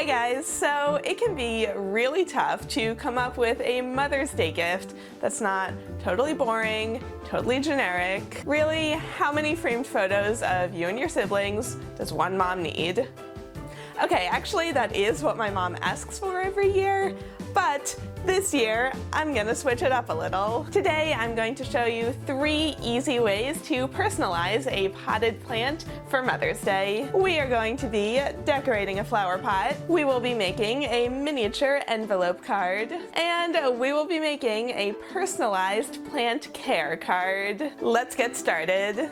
Hi guys, so it can be really tough to come up with a Mother's Day gift that's not totally boring, totally generic. Really, how many framed photos of you and your siblings does one mom need? Okay, actually that is what my mom asks for every year, but this year I'm gonna switch it up a little. Today I'm going to show you 3 easy ways to personalize a potted plant for Mother's Day. We are going to be decorating a flower pot, we will be making a miniature envelope card, and we will be making a personalized plant care card. Let's get started.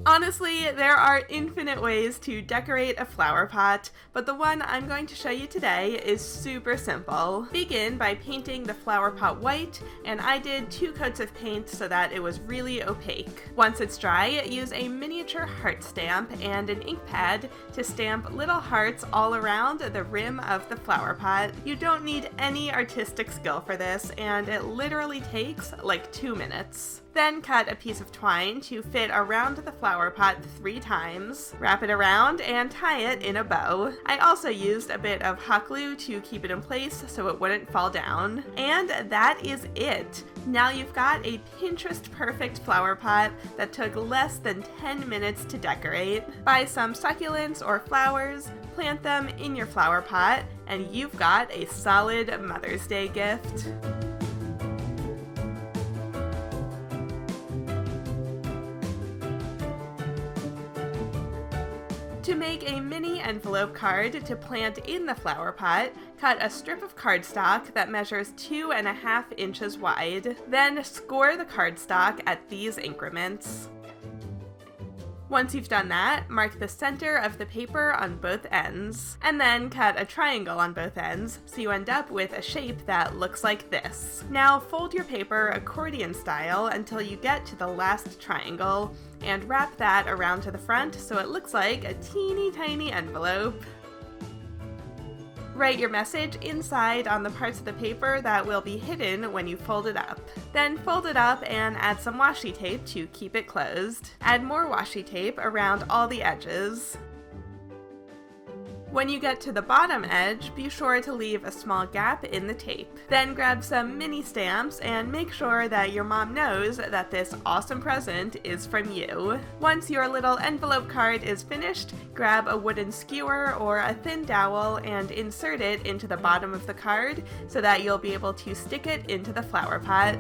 Honestly, there are infinite ways to decorate a flower pot, but the one I'm going to show you today is super simple. Begin by painting the flower pot white, and I did 2 coats of paint so that it was really opaque. Once it's dry, use a miniature heart stamp and an ink pad to stamp little hearts all around the rim of the flower pot. You don't need any artistic skill for this, and it literally takes like 2 minutes. Then cut a piece of twine to fit around the flower pot 3 times, wrap it around, and tie it in a bow. I also used a bit of hot glue to keep it in place so it wouldn't fall down. And that is it! Now you've got a Pinterest perfect flower pot that took less than 10 minutes to decorate. Buy some succulents or flowers, plant them in your flower pot, and you've got a solid Mother's Day gift. To make a mini envelope card to plant in the flower pot, cut a strip of cardstock that measures 2.5 inches wide. Then score the cardstock at these increments. Once you've done that, mark the center of the paper on both ends, and then cut a triangle on both ends so you end up with a shape that looks like this. Now fold your paper accordion style until you get to the last triangle, and wrap that around to the front so it looks like a teeny tiny envelope. Write your message inside on the parts of the paper that will be hidden when you fold it up. Then fold it up and add some washi tape to keep it closed. Add more washi tape around all the edges. When you get to the bottom edge, be sure to leave a small gap in the tape. Then grab some mini stamps and make sure that your mom knows that this awesome present is from you. Once your little envelope card is finished, grab a wooden skewer or a thin dowel and insert it into the bottom of the card so that you'll be able to stick it into the flower pot.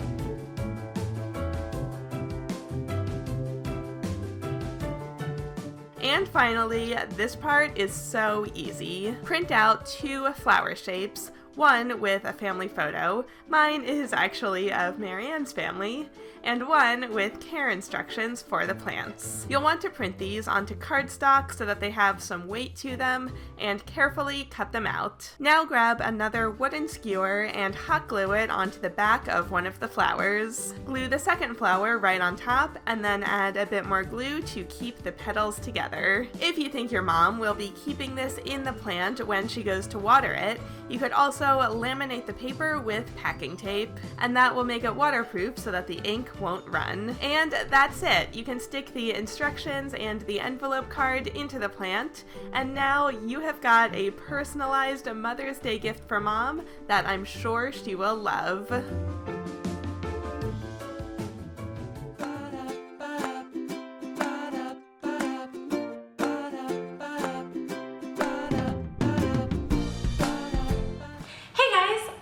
And finally, this part is so easy. Print out 2 flower shapes, one with a family photo, mine is actually of Marianne's family, and one with care instructions for the plants. You'll want to print these onto cardstock so that they have some weight to them, and carefully cut them out. Now grab another wooden skewer and hot glue it onto the back of one of the flowers. Glue the second flower right on top, and then add a bit more glue to keep the petals together. If you think your mom will be keeping this in the plant when she goes to water it, you could also laminate the paper with packing tape, and that will make it waterproof so that the ink won't run. And that's it! You can stick the instructions and the envelope card into the plant, and now you have got a personalized Mother's Day gift for Mom that I'm sure she will love.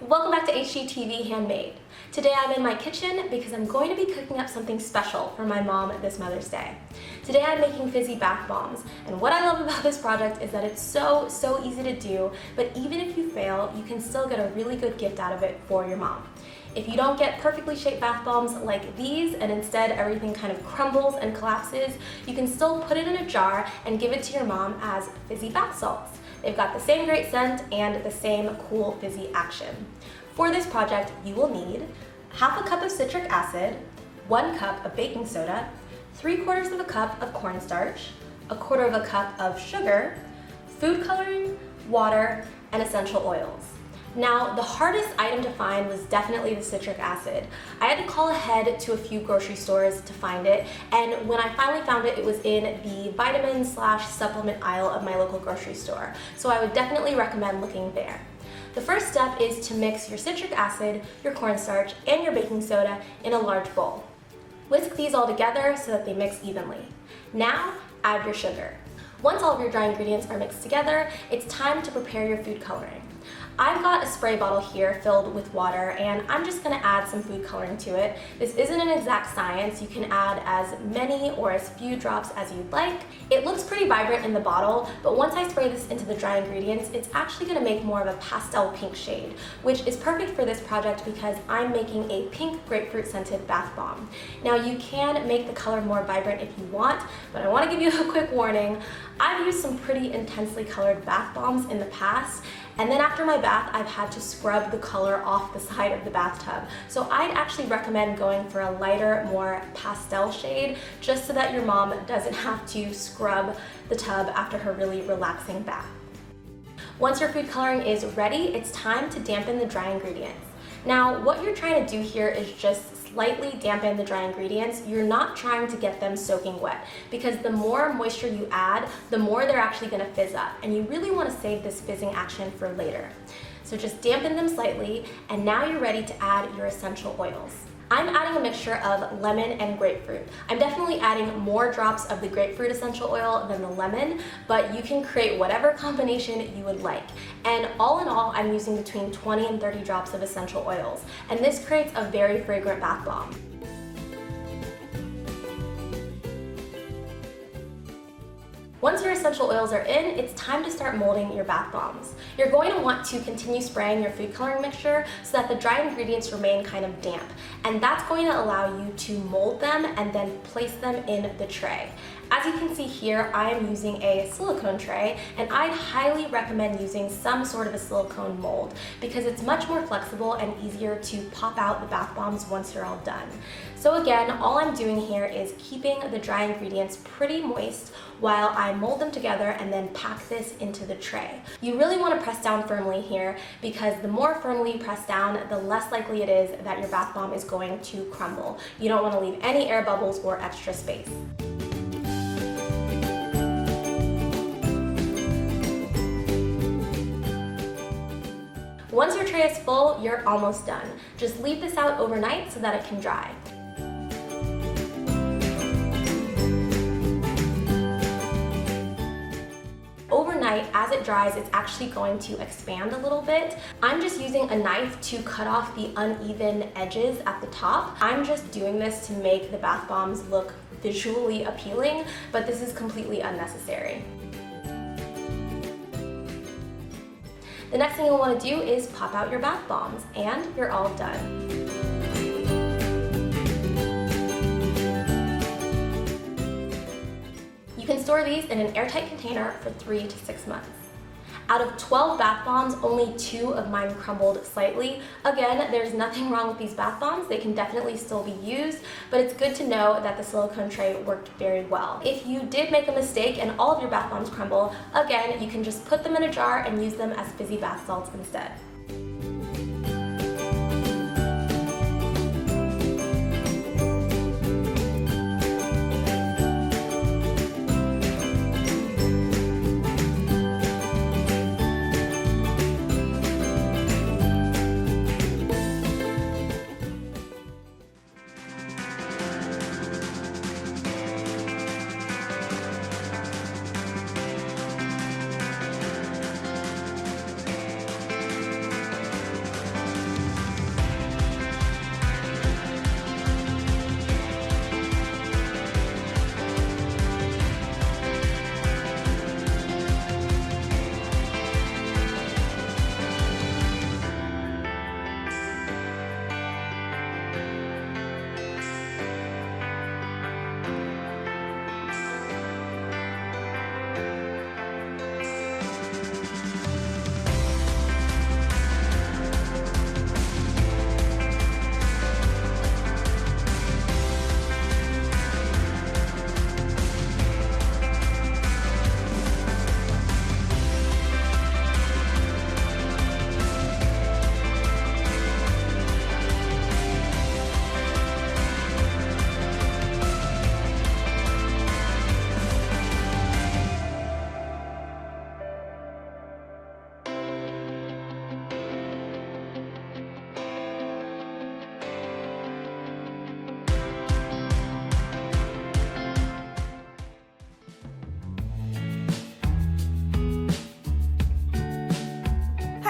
Welcome back to HGTV Handmade. Today I'm in my kitchen because I'm going to be cooking up something special for my mom this Mother's Day. Today I'm making Fizzy bath bombs, and what I love about this project is that it's so easy to do, but even if you fail, you can still get a really good gift out of it for your mom. If you don't get perfectly shaped bath bombs like these and instead everything kind of crumbles and collapses, you can still put it in a jar and give it to your mom as Fizzy bath salts. They've got the same great scent and the same cool fizzy action. For this project, you will need 1/2 cup of citric acid, 1 cup of baking soda, 3/4 cup of cornstarch, 1/4 cup of sugar, food coloring, water, and essential oils. Now, the hardest item to find was definitely the citric acid. I had to call ahead to a few grocery stores to find it, and when I finally found it, it was in the vitamin/supplement aisle of my local grocery store. So I would definitely recommend looking there. The first step is to mix your citric acid, your cornstarch, and your baking soda in a large bowl. Whisk these all together so that they mix evenly. Now, add your sugar. Once all of your dry ingredients are mixed together, it's time to prepare your food coloring. I've got a spray bottle here filled with water, and I'm just going to add some food coloring to it. This isn't an exact science. You can add as many or as few drops as you'd like. It looks pretty vibrant in the bottle, but once I spray this into the dry ingredients, it's actually going to make more of a pastel pink shade, which is perfect for this project because I'm making a pink grapefruit scented bath bomb. Now, you can make the color more vibrant if you want, but I want to give you a quick warning. I've used some pretty intensely colored bath bombs in the past, and then after my bath, I've had to scrub the color off the side of the bathtub. So I'd actually recommend going for a lighter, more pastel shade, just so that your mom doesn't have to scrub the tub after her really relaxing bath. Once your food coloring is ready, it's time to dampen the dry ingredients. Now, what you're trying to do here is just slightly dampen the dry ingredients. You're not trying to get them soaking wet, because the more moisture you add, the more they're actually going to fizz up, and you really want to save this fizzing action for later. So just dampen them slightly, and now you're ready to add your essential oils. I'm adding a mixture of lemon and grapefruit. I'm definitely adding more drops of the grapefruit essential oil than the lemon, but you can create whatever combination you would like. And all in all, I'm using between 20 and 30 drops of essential oils, and this creates a very fragrant bath bomb. Once your essential oils are in, it's time to start molding your bath bombs. You're going to want to continue spraying your food coloring mixture so that the dry ingredients remain kind of damp. And that's going to allow you to mold them and then place them in the tray. As you can see here, I am using a silicone tray, and I'd highly recommend using some sort of a silicone mold because it's much more flexible and easier to pop out the bath bombs once you're all done. So again, all I'm doing here is keeping the dry ingredients pretty moist while I mold them together and then pack this into the tray. You really want to press down firmly here because the more firmly you press down, the less likely it is that your bath bomb is going to crumble. You don't want to leave any air bubbles or extra space. Once your tray is full, you're almost done. Just leave this out overnight so that it can dry. Overnight, as it dries, it's actually going to expand a little bit. I'm just using a knife to cut off the uneven edges at the top. I'm just doing this to make the bath bombs look visually appealing, but this is completely unnecessary. The next thing you'll want to do is pop out your bath bombs, and you're all done. You can store these in an airtight container for 3 to 6 months. Out of 12 bath bombs, only 2 of mine crumbled slightly. Again, there's nothing wrong with these bath bombs. They can definitely still be used, but it's good to know that the silicone tray worked very well. If you did make a mistake and all of your bath bombs crumble, again, you can just put them in a jar and use them as fizzy bath salts instead.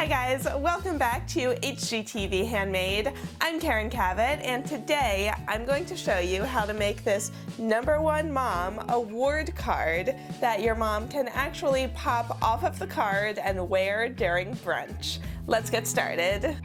Hi guys, welcome back to HGTV Handmade. I'm Karen Cavett, and today I'm going to show you how to make this #1 Mom award card that your mom can actually pop off of the card and wear during brunch. Let's get started.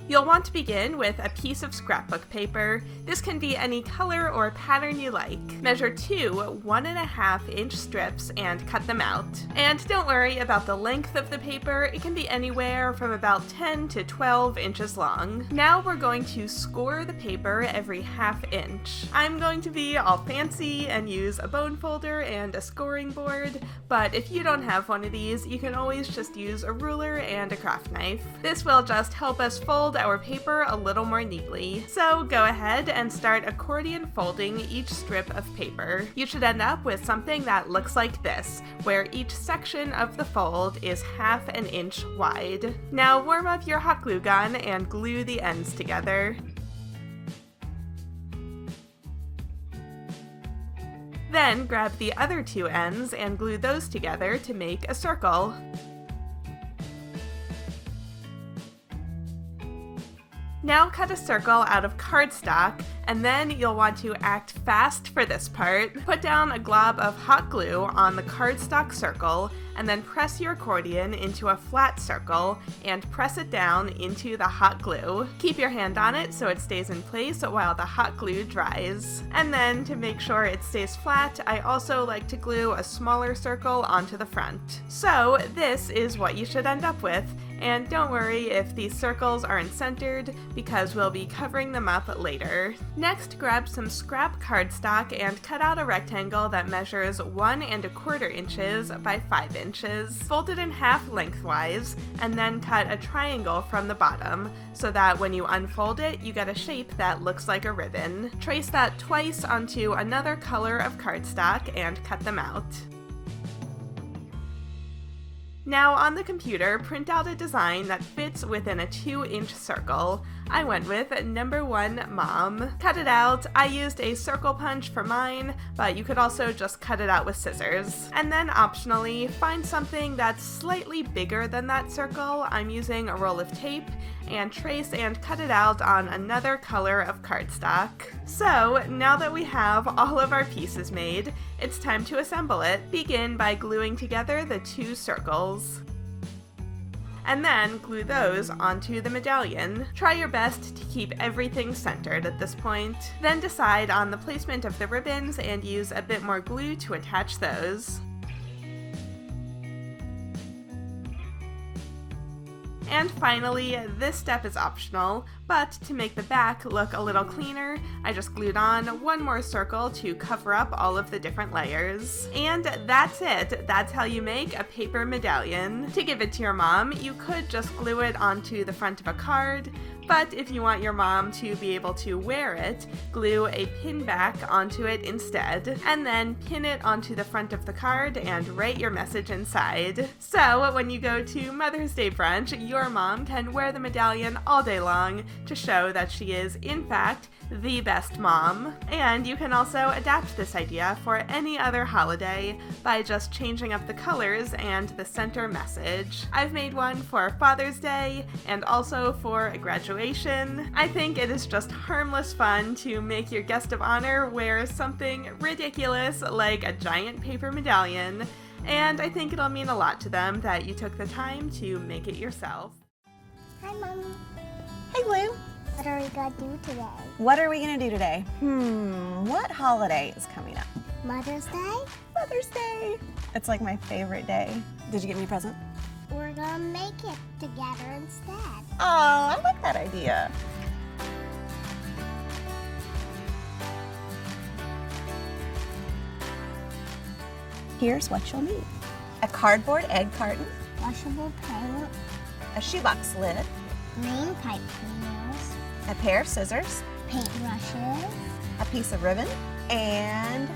You'll want to begin with a piece of scrapbook paper. This can be any color or pattern you like. Measure 2 1.5-inch strips and cut them out. And don't worry about the length of the paper, it can be anywhere from about 10 to 12 inches long. Now we're going to score the paper every 1/2 inch. I'm going to be all fancy and use a bone folder and a scoring board, but if you don't have one of these, you can always just use a ruler and a craft knife. This will just help us fold our paper a little more neatly. So go ahead and start accordion folding each strip of paper. You should end up with something that looks like this, where each section of the fold is 1/2 inch wide. Now warm up your hot glue gun and glue the ends together. Then grab the other 2 ends and glue those together to make a circle. Now cut a circle out of cardstock, and then you'll want to act fast for this part. Put down a glob of hot glue on the cardstock circle, and then press your accordion into a flat circle and press it down into the hot glue. Keep your hand on it so it stays in place while the hot glue dries. And then to make sure it stays flat, I also like to glue a smaller circle onto the front. So this is what you should end up with. And don't worry if these circles aren't centered, because we'll be covering them up later. Next, grab some scrap cardstock and cut out a rectangle that measures 1.25 inches by 5 inches. Fold it in half lengthwise, and then cut a triangle from the bottom, so that when you unfold it, you get a shape that looks like a ribbon. Trace that twice onto another color of cardstock and cut them out. Now on the computer, print out a design that fits within a 2-inch circle. I went with #1 Mom. Cut it out. I used a circle punch for mine, but you could also just cut it out with scissors. And then optionally, find something that's slightly bigger than that circle. I'm using a roll of tape, and trace and cut it out on another color of cardstock. So now that we have all of our pieces made, it's time to assemble it. Begin by gluing together the 2 circles. And then glue those onto the medallion. Try your best to keep everything centered at this point. Then decide on the placement of the ribbons and use a bit more glue to attach those. And finally, this step is optional, but to make the back look a little cleaner, I just glued on 1 more circle to cover up all of the different layers. And that's it. That's how you make a paper medallion. To give it to your mom, you could just glue it onto the front of a card, but if you want your mom to be able to wear it, glue a pin back onto it instead, and then pin it onto the front of the card and write your message inside. So when you go to Mother's Day brunch, your mom can wear the medallion all day long to show that she is, in fact, the best mom. And you can also adapt this idea for any other holiday by just changing up the colors and the center message. I've made one for Father's Day and also for a graduation. I think it is just harmless fun to make your guest of honor wear something ridiculous like a giant paper medallion, and I think it'll mean a lot to them that you took the time to make it yourself. Hi, Mommy. Hey, Blue. What are we gonna do today? What are we gonna do today? What holiday is coming up? Mother's Day? Mother's Day. It's like my favorite day. Did you get me a present? We're gonna make it together instead. Oh, I like that idea. Here's what you'll need. A cardboard egg carton, Washable paint, a shoebox lid, green pipe cleaners, a pair of scissors, paint brushes, a piece of ribbon, and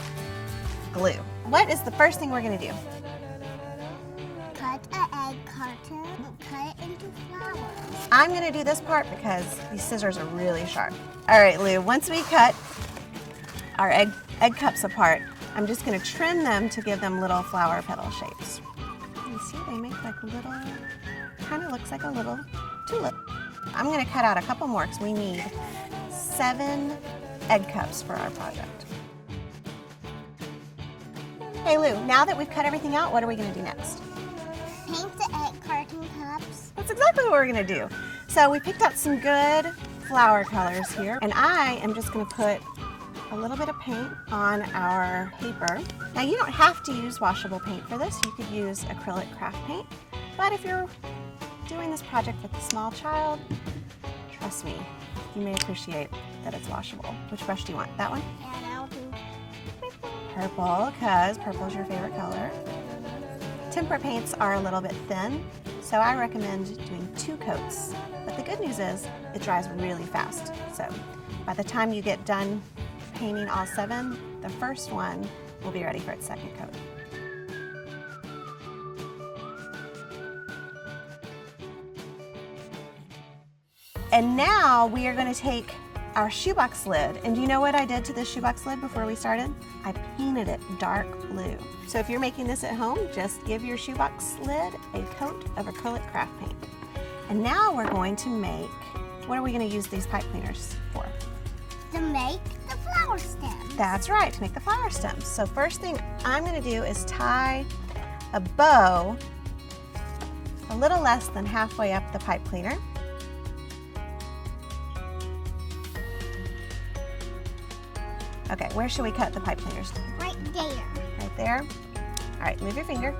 glue. What is the first thing we're gonna do? cut an egg carton, cut it into flowers. I'm gonna do this part because these scissors are really sharp. All right, Lou, once we cut our egg cups apart, I'm just gonna trim them to give them little flower petal shapes. And see, they make like little, kind of looks like a little tulip. I'm gonna cut out a couple more because we need 7 egg cups for our project. Hey Lou, now that we've cut everything out, what are we gonna do next? Paint the egg carton cups. That's exactly what we're gonna do. So we picked out some good flower colors here, and I am just gonna put a little bit of paint on our paper. Now you don't have to use washable paint for this. You could use acrylic craft paint, but if you're doing this project with a small child, trust me, you may appreciate that it's washable. Which brush do you want? That one? And I'll do Purple, because purple is your favorite color. Tempera paints are a little bit thin, so I recommend doing 2 coats. But the good news is it dries really fast. So by the time you get done painting all 7, the first one will be ready for its second coat. And now we are going to take our shoebox lid. And do you know what I did to this shoebox lid before we started? I painted it dark blue. So if you're making this at home, just give your shoebox lid a coat of acrylic craft paint. And now we're going to make, what are we going to use these pipe cleaners for? to make the flower stems. That's right, to make the flower stems. So first thing I'm going to do is tie a bow a little less than halfway up the pipe cleaner. Okay, where should we cut the pipe cleaners? Right there. Right there. All right, move your finger.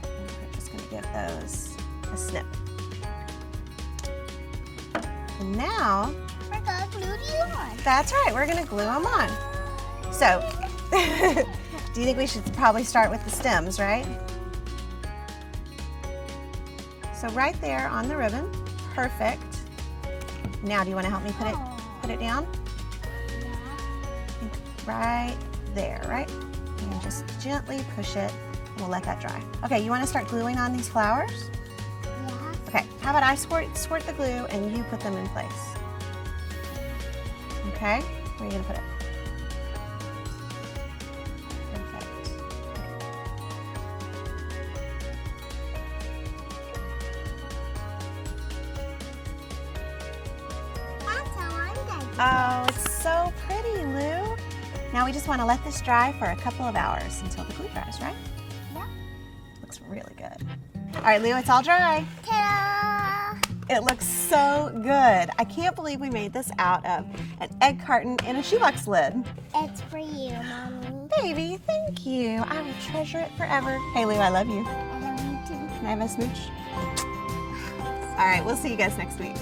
And we're just going to give those a snip. And now, We're gonna glue you on. that's right, we're going to glue them on. So, do you think we should probably start with the stems, right? So right there on the ribbon, perfect. Now, do you want to help me put it down? Right there, right? And just gently push it, and we'll let that dry. Okay, you want to start gluing on these flowers? Yeah. Okay, how about I squirt the glue and you put them in place? Okay, where are you gonna put it? Perfect. That's how I'm gonna do. Oh, it's so pretty, Lou. Now we just want to let this dry for a couple of hours until the glue dries, right? Yeah. Looks really good. All right, Lou, it's all dry. Ta-da! It looks so good. I can't believe we made this out of an egg carton and a shoebox lid. It's for you, Mommy. Baby, thank you. I will treasure it forever. Hey, Lou, I love you. I love you too. Can I have a smooch? All right, we'll see you guys next week.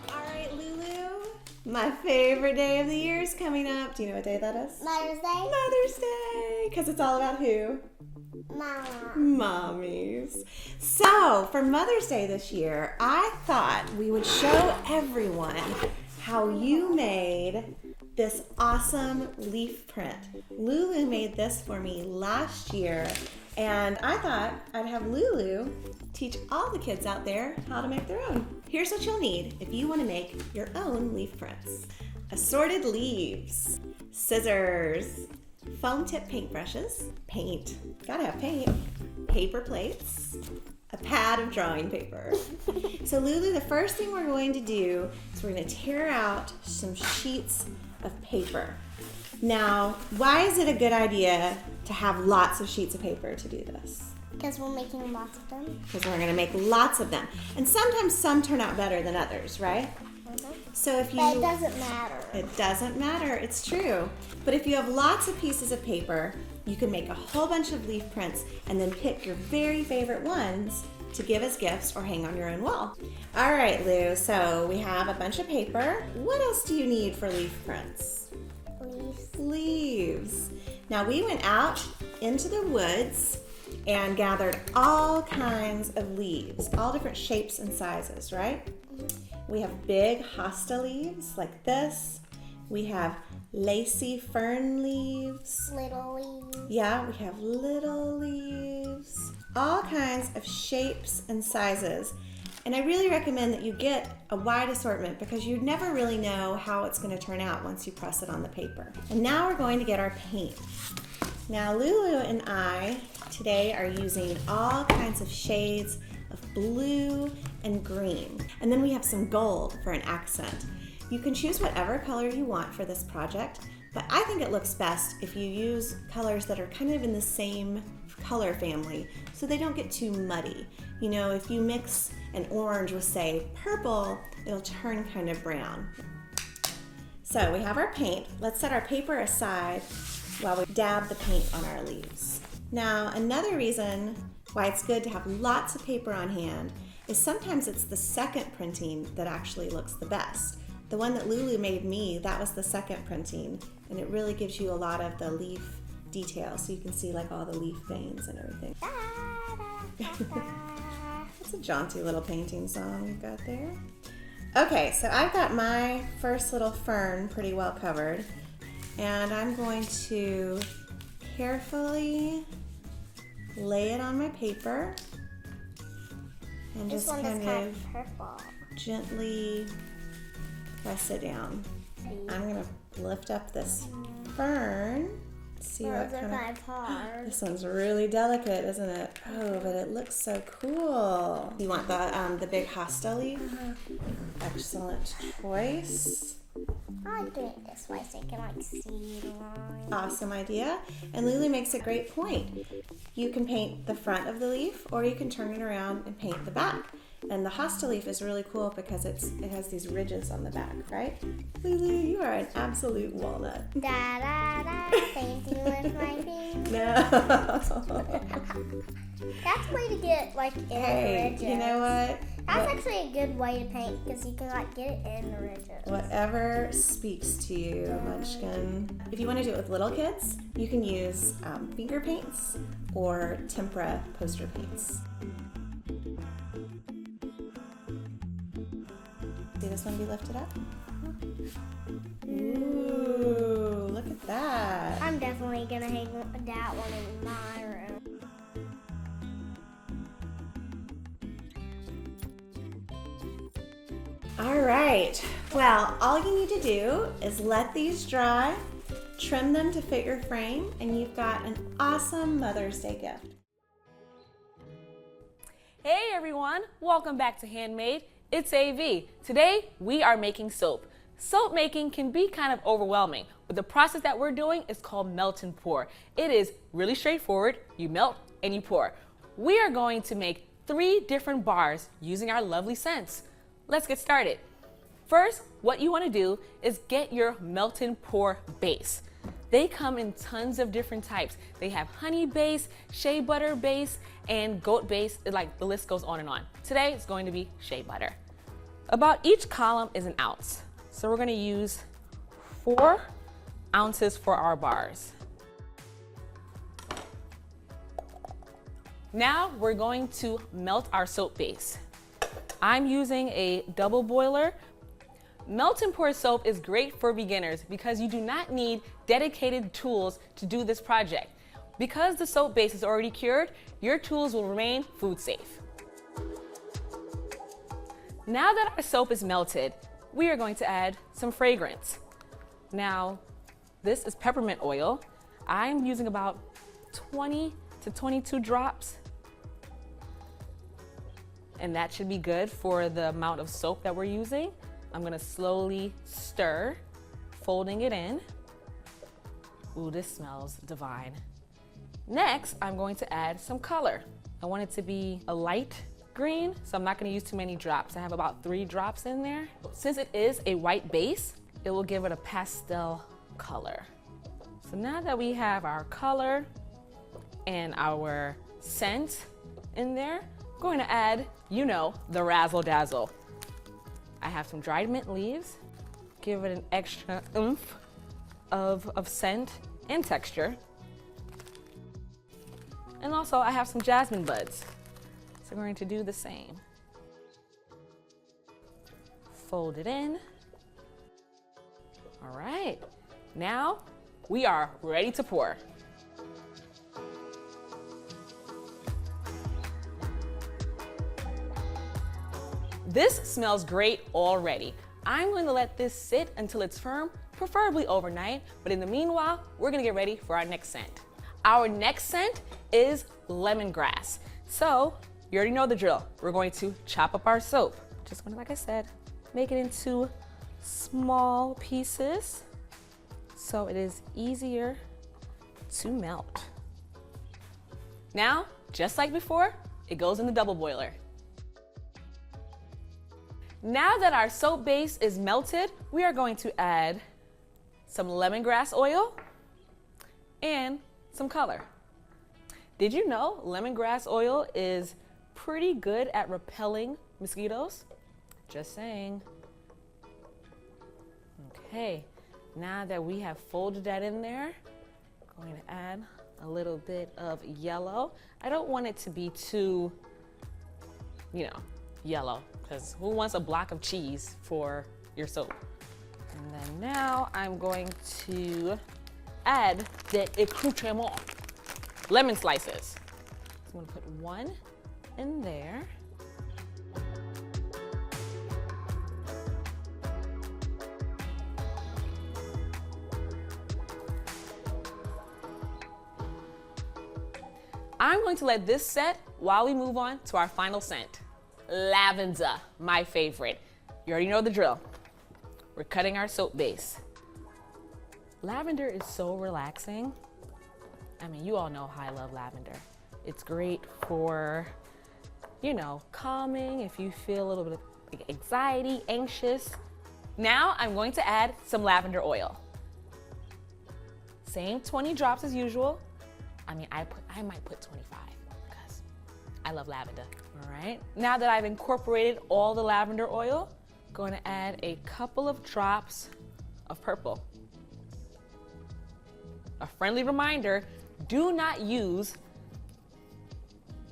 All right, Lulu, my favorite day of the year is coming up. Do you know what day that is? Mother's Day? Mother's Day, because it's all about who? Mama. Mommies. So, for Mother's Day this year, I thought we would show everyone how you made this awesome leaf print. Lulu made this for me last year, and I thought I'd have Lulu teach all the kids out there how to make their own. Here's what you'll need if you want to make your own leaf prints. Assorted leaves, scissors, foam tip paintbrushes, paint, gotta have paint, paper plates, a pad of drawing paper. So Lulu, the first thing we're going to do is we're going to tear out some sheets of paper. Now, why is it a good idea to have lots of sheets of paper to do this? Because we're making lots of them. Because we're going to make lots of them. And sometimes some turn out better than others, right? So if you... But it doesn't matter. It doesn't matter, it's true. But if you have lots of pieces of paper, you can make a whole bunch of leaf prints and then pick your very favorite ones to give as gifts or hang on your own wall. All right, Lou, so we have a bunch of paper. What else do you need for leaf prints? Leaves. Leaves. Now we went out into the woods and gathered all kinds of leaves, all different shapes and sizes, right? We have big hosta leaves like this. We have lacy fern leaves. Little leaves. Yeah, we have little leaves. All kinds of shapes and sizes. And I really recommend that you get a wide assortment because you never really know how it's going to turn out once you press it on the paper. And now we're going to get our paint. Now Lulu and I today are using all kinds of shades of blue and green. And then we have some gold for an accent. You can choose whatever color you want for this project, but I think it looks best if you use colors that are kind of in the same color family so they don't get too muddy. You know, if you mix an orange with, say, purple, it'll turn kind of brown. So we have our paint. Let's set our paper aside while we dab the paint on our leaves. Now, another reason why it's good to have lots of paper on hand is sometimes it's the second printing that actually looks the best. The one that Lulu made me, that was the second printing, and it really gives you a lot of the leaf detail, so you can see like all the leaf veins and everything. It's a jaunty little painting song we've got there. Okay, so I've got my first little fern pretty well covered, and I'm going to carefully lay it on my paper and This just one is kind of purple. gently press it down. I'm gonna lift up this fern. See what Those are kind kind of hard. This one's really delicate, isn't it? Oh, but it looks so cool. You want the big hosta leaf? Excellent choice. I like doing it this way so you can like see the line. Awesome idea. And Lulu makes a great point. You can paint the front of the leaf or you can turn it around and paint the back. And the hosta leaf is really cool because it has these ridges on the back, right? Lulu, you are an absolute walnut. Da da da, painting with my fingers. No. That's a way to get like in the ridges. You know what? That's actually a good way to paint because you can like get it in the ridges. Whatever speaks to you, Munchkin. If you want to do it with little kids, you can use finger paints or tempera poster paints. See this one be lifted up? Ooh, look at that. I'm definitely gonna hang that one in my room. All right, well, all you need to do is let these dry, trim them to fit your frame, and you've got an awesome Mother's Day gift. Hey everyone, welcome back to Handmade. It's AV. Today we are making soap. Soap making can be kind of overwhelming, but the process that we're doing is called melt and pour. It is really straightforward. You melt and you pour. We are going to make 3 different bars using our lovely scents. Let's get started. First, what you want to do is get your melt and pour base. They come in tons of different types. They have honey base, shea butter base, and goat base. Like the list goes on and on. Today it's going to be shea butter. About each column is an ounce. So we're going to use 4 ounces for our bars. Now we're going to melt our soap base. I'm using a double boiler. Melt and pour soap is great for beginners because you do not need dedicated tools to do this project. Because the soap base is already cured, your tools will remain food safe. Now that our soap is melted, we are going to add some fragrance. Now, this is peppermint oil. I'm using about 20 to 22 drops. And that should be good for the amount of soap that we're using. I'm gonna slowly stir, folding it in. Ooh, this smells divine. Next, I'm going to add some color. I want it to be a light green, so I'm not gonna use too many drops. I have about 3 drops in there. Since it is a white base, it will give it a pastel color. So now that we have our color and our scent in there, I'm going to add, you know, the razzle dazzle. I have some dried mint leaves, give it an extra oomph of scent and texture. And also I have some jasmine buds. So I'm going to do the same. Fold it in. All right, now we are ready to pour. This smells great already. I'm going to let this sit until it's firm, preferably overnight, but in the meanwhile, we're gonna get ready for our next scent. Our next scent is lemongrass. So, you already know the drill. We're going to chop up our soap. Just gonna, like I said, make it into small pieces so it is easier to melt. Now, just like before, it goes in the double boiler. Now that our soap base is melted, we are going to add some lemongrass oil and some color. Did you know lemongrass oil is pretty good at repelling mosquitoes? Just saying. Okay, now that we have folded that in there, I'm going to add a little bit of yellow. I don't want it to be too, yellow, because who wants a block of cheese for your soap? And then now I'm going to add the accoutrement, lemon slices. So I'm going to put 1 in there. I'm going to let this set while we move on to our final scent. Lavender, my favorite. You already know the drill. We're cutting our soap base. Lavender is so relaxing. I mean, you all know how I love lavender. It's great for, calming if you feel a little bit of anxiety, anxious. Now I'm going to add some lavender oil. Same 20 drops as usual. I mean, I might put 25 because I love lavender. All right, now that I've incorporated all the lavender oil, I'm going to add a couple of drops of purple. A friendly reminder, do not use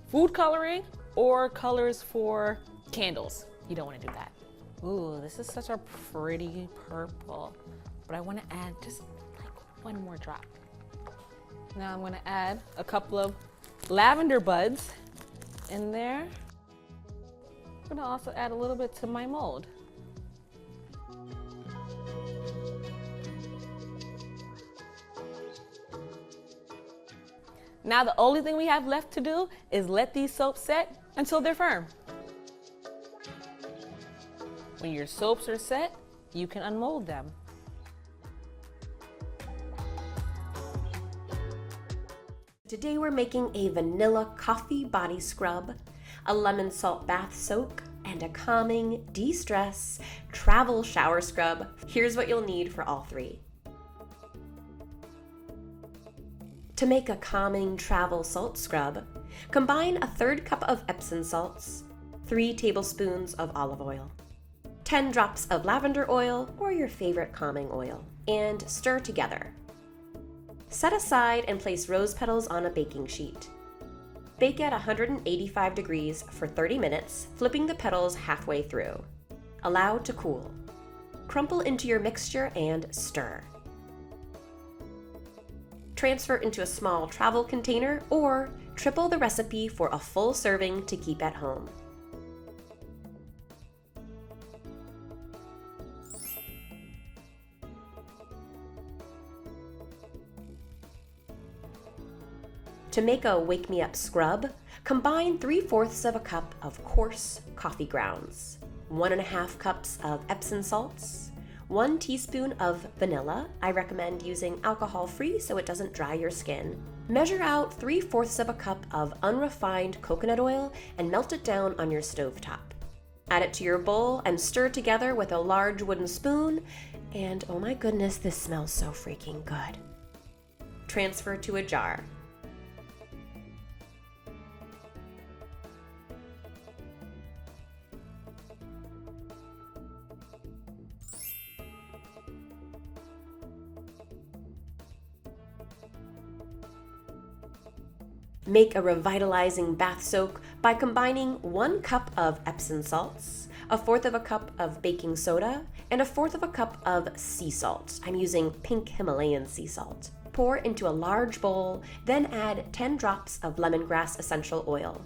food coloring or colors for candles. You don't want to do that. Ooh, this is such a pretty purple, but I want to add just like 1 more drop. Now I'm going to add a couple of lavender buds in there. I'm going to also add a little bit to my mold. Now the only thing we have left to do is let these soaps set until they're firm. When your soaps are set, you can unmold them. Today we're making a vanilla coffee body scrub, a lemon salt bath soak, and a calming, de-stress, travel shower scrub. Here's what you'll need for all 3. To make a calming travel salt scrub, combine a 1/3 cup of Epsom salts, 3 tablespoons of olive oil, 10 drops of lavender oil or your favorite calming oil, and stir together. Set aside and place rose petals on a baking sheet. Bake at 185 degrees for 30 minutes, flipping the petals halfway through. Allow to cool. Crumple into your mixture and stir. Transfer into a small travel container or triple the recipe for a full serving to keep at home. To make a Wake Me Up scrub, combine 3/4 of a cup of coarse coffee grounds, 1.5 cups of Epsom salts, 1 teaspoon of vanilla. I recommend using alcohol-free so it doesn't dry your skin. Measure out 3/4 of a cup of unrefined coconut oil and melt it down on your stovetop. Add it to your bowl and stir together with a large wooden spoon, and oh my goodness, this smells so freaking good. Transfer to a jar. Make a revitalizing bath soak by combining 1 cup of Epsom salts, 1/4 of a cup of baking soda, and 1/4 of a cup of sea salt. I'm using pink Himalayan sea salt. Pour into a large bowl, then add 10 drops of lemongrass essential oil.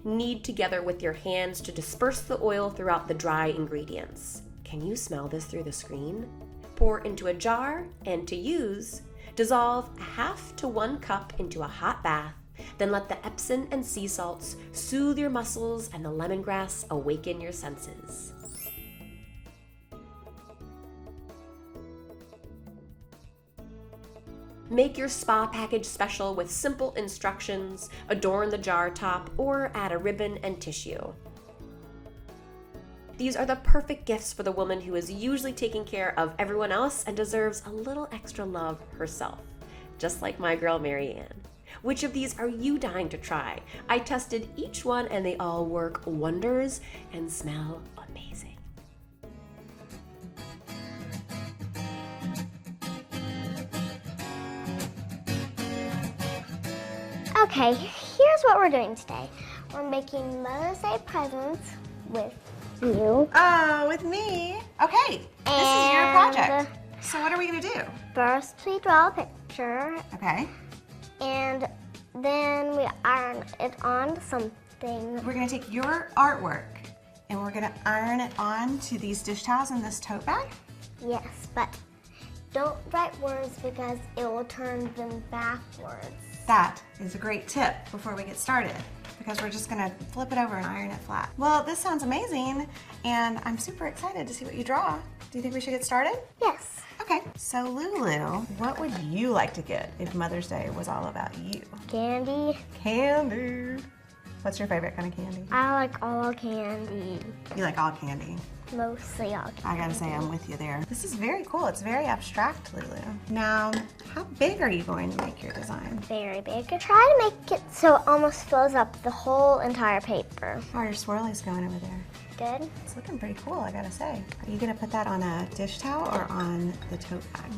Knead together with your hands to disperse the oil throughout the dry ingredients. Can you smell this through the screen? Pour into a jar, and to use, dissolve 1/2 to 1 cup into a hot bath. Then let the Epsom and sea salts soothe your muscles and the lemongrass awaken your senses. Make your spa package special with simple instructions, adorn the jar top, or add a ribbon and tissue. These are the perfect gifts for the woman who is usually taking care of everyone else and deserves a little extra love herself, just like my girl Marianne. Which of these are you dying to try? I tested each one and they all work wonders and smell amazing. Okay, here's what we're doing today. We're making Mother's Day presents with you. Oh, with me? Okay, this is your project. So what are we gonna do? First, we draw a picture, Okay, and then we iron it on something. we're gonna take your artwork and we're gonna iron it on to these dish towels in this tote bag. Yes, but don't write words because it will turn them backwards. That is a great tip before we get started, because we're just gonna flip it over and iron it flat. Well, this sounds amazing, and I'm super excited to see what you draw. Do you think we should get started? Yes. Okay, so Lulu, what would you like to get if Mother's Day was all about you? Candy. Candy. What's your favorite kind of candy? I like all candy. You like all candy. Mostly all candy. I gotta say, I'm with you there. This is very cool. It's very abstract, Lulu. Now, how big are you going to make your design? Very big. Try to make it so it almost fills up the whole entire paper. How are your swirlies going over there? Good. It's looking pretty cool, I gotta say. Are you gonna put that on a dish towel or on the tote bag?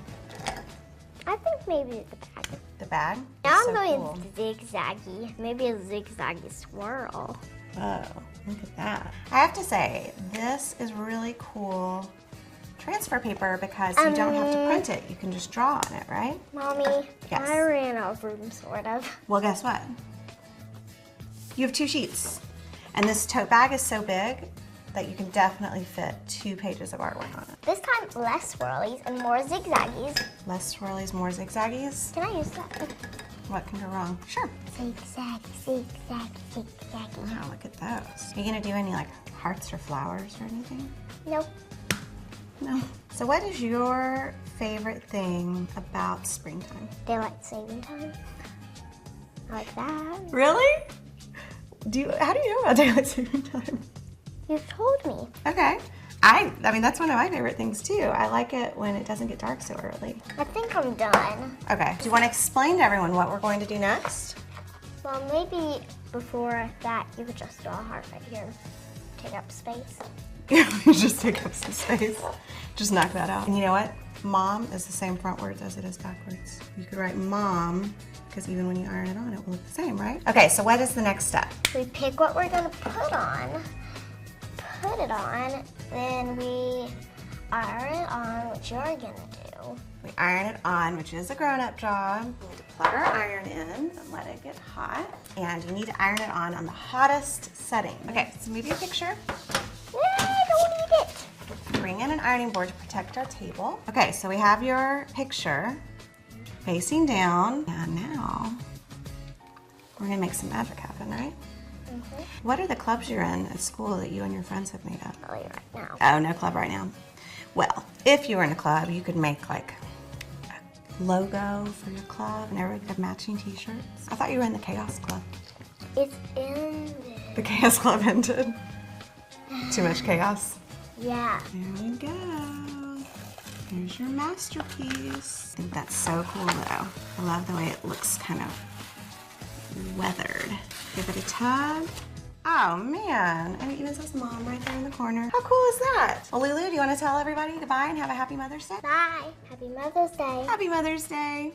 I think maybe the bag. The bag? Now It's I'm so going cool. zigzaggy. Maybe a zigzaggy swirl. Whoa, look at that. I have to say, this is really cool transfer paper because you don't have to print it. You can just draw on it, right? Mommy, Yes. I ran out of room, sort of. Well, guess what? You have 2 sheets. And this tote bag is so big that you can definitely fit 2 pages of artwork on it. This time, less swirlies and more zigzaggies. Less swirlies, more zigzaggies. Can I use that? What can go wrong? Sure. Zigzag, zigzag, zigzaggy. Wow, look at those. Are you gonna do any like hearts or flowers or anything? Nope. No. So what is your favorite thing about springtime? Daylight saving time. I like that. Really? How do you know about daylight saving time? You've told me. Okay. I mean, that's one of my favorite things too. I like it when it doesn't get dark so early. I think I'm done. Okay. Do you want to explain to everyone what we're going to do next? Well, maybe before that, you could just draw a heart right here. Take up space. Just take up some space. Just knock that out. And you know what? Mom is the same frontwards as it is backwards. You could write mom, because even when you iron it on, it will look the same, right? Okay, so what is the next step? We pick what we're gonna put it on, then we iron it on, which you're gonna do. We iron it on, which is a grown-up job. We need to plug our iron in and let it get hot. And you need to iron it on the hottest setting. Okay, so move your picture. I don't need it. Bring in an ironing board to protect our table. Okay, so we have your picture facing down. And now, we're gonna make some magic happen, right? What are the clubs you're in at school that you and your friends have made up? Really right now. Oh, no club right now. Well, if you were in a club, you could make like a logo for your club and everybody could have matching t-shirts. I thought you were in the Chaos Club. It's in The Chaos Club ended. Too much chaos. Yeah. There we go. Here's your masterpiece. I think that's so cool though. I love the way it looks kind of weathered. Give it a tug. Oh man, and it even says Mom right there in the corner. How cool is that? Well, Lulu, do you want to tell everybody goodbye and have a happy Mother's Day? Bye. Happy Mother's Day. Happy Mother's Day.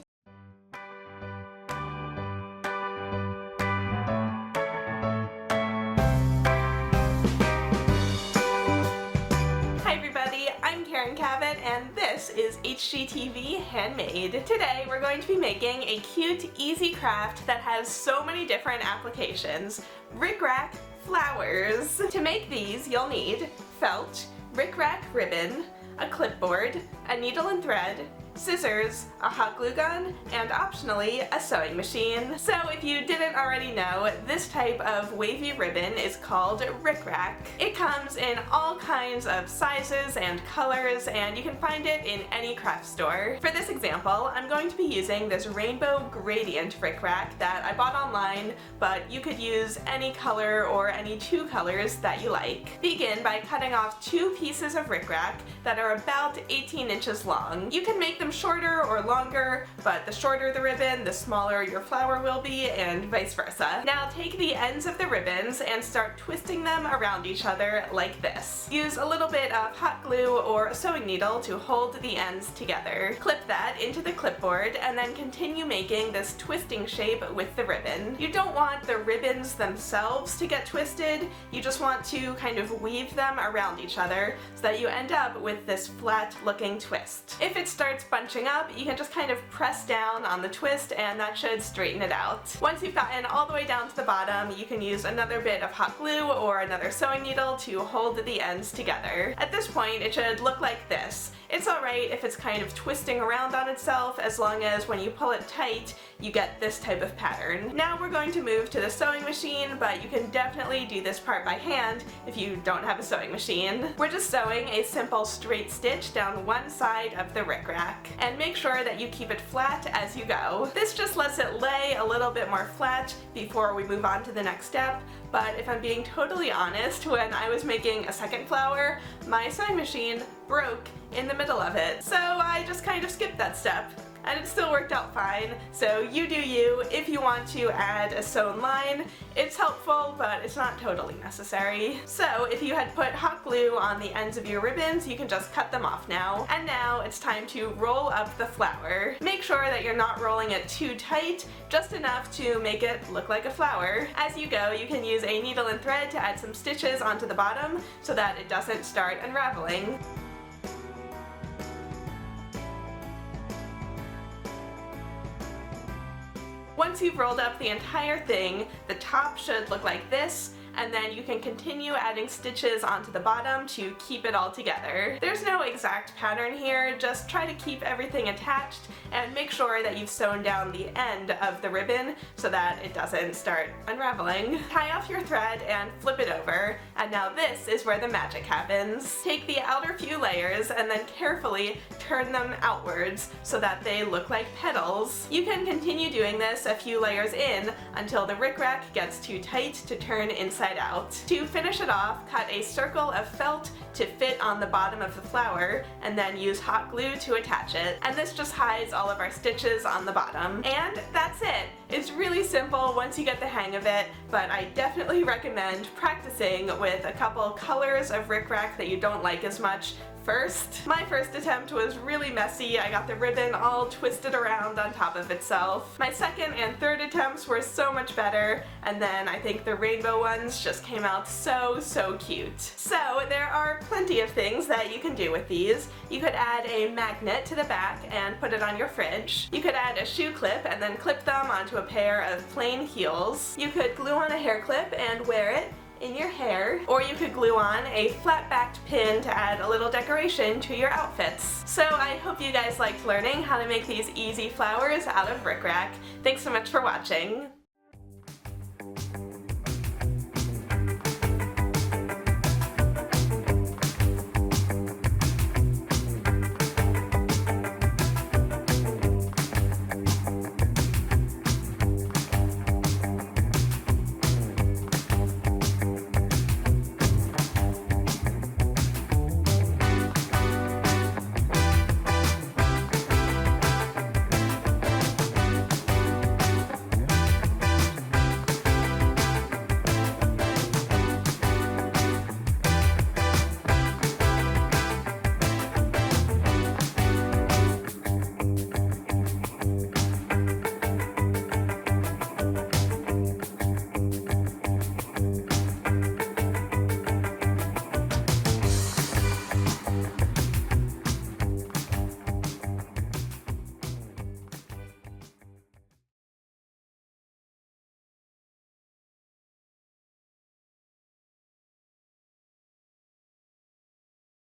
And this is HGTV Handmade. Today we're going to be making a cute, easy craft that has so many different applications. Rickrack flowers. To make these you'll need felt, rickrack ribbon, a clipboard, a needle and thread, scissors, a hot glue gun, and optionally a sewing machine. So if you didn't already know, this type of wavy ribbon is called rickrack. It comes in all kinds of sizes and colors, and you can find it in any craft store. For this example, I'm going to be using this rainbow gradient rickrack that I bought online, but you could use any color or any two colors that you like. Begin by cutting off 2 pieces of rickrack that are about 18 inches long. You can make them shorter or longer, but the shorter the ribbon, the smaller your flower will be, and vice versa. Now take the ends of the ribbons and start twisting them around each other like this. Use a little bit of hot glue or a sewing needle to hold the ends together. Clip that into the clipboard and then continue making this twisting shape with the ribbon. You don't want the ribbons themselves to get twisted, you just want to kind of weave them around each other so that you end up with this flat looking twist. If it starts bunching up, you can just kind of press down on the twist and that should straighten it out. Once you've gotten all the way down to the bottom, you can use another bit of hot glue or another sewing needle to hold the ends together. At this point, it should look like this. It's alright if it's kind of twisting around on itself, as long as when you pull it tight, you get this type of pattern. Now we're going to move to the sewing machine, but you can definitely do this part by hand if you don't have a sewing machine. We're just sewing a simple straight stitch down one side of the rickrack. And make sure that you keep it flat as you go. This just lets it lay a little bit more flat before we move on to the next step, but if I'm being totally honest, when I was making a second flower, my sewing machine broke in the middle of it, so I just kind of skipped that step. And it still worked out fine, so you do you. If you want to add a sewn line, it's helpful, but it's not totally necessary. So if you had put hot glue on the ends of your ribbons, you can just cut them off now. And now it's time to roll up the flower. Make sure that you're not rolling it too tight, just enough to make it look like a flower. As you go, you can use a needle and thread to add some stitches onto the bottom so that it doesn't start unraveling. Once you've rolled up the entire thing, the top should look like this, and then you can continue adding stitches onto the bottom to keep it all together. There's no exact pattern here, just try to keep everything attached and make sure that you've sewn down the end of the ribbon so that it doesn't start unraveling. Tie off your thread and flip it over, and now this is where the magic happens. Take the outer few layers and then carefully turn them outwards so that they look like petals. You can continue doing this a few layers in until the rickrack gets too tight to turn inside out. To finish it off, cut a circle of felt to fit on the bottom of the flower and then use hot glue to attach it. And this just hides all of our stitches on the bottom. And that's it. It's really simple once you get the hang of it, but I definitely recommend practicing with a couple colors of rickrack that you don't like as much first. My first attempt was really messy. I got the ribbon all twisted around on top of itself. My second and third attempts were so much better, and then I think the rainbow ones just came out so cute. So there are plenty of things that you can do with these. You could add a magnet to the back and put it on your fridge. You could add a shoe clip and then clip them onto a pair of plain heels. You could glue on a hair clip and wear it in your hair, or you could glue on a flat-backed pin to add a little decoration to your outfits. So I hope you guys liked learning how to make these easy flowers out of rickrack. Thanks so much for watching.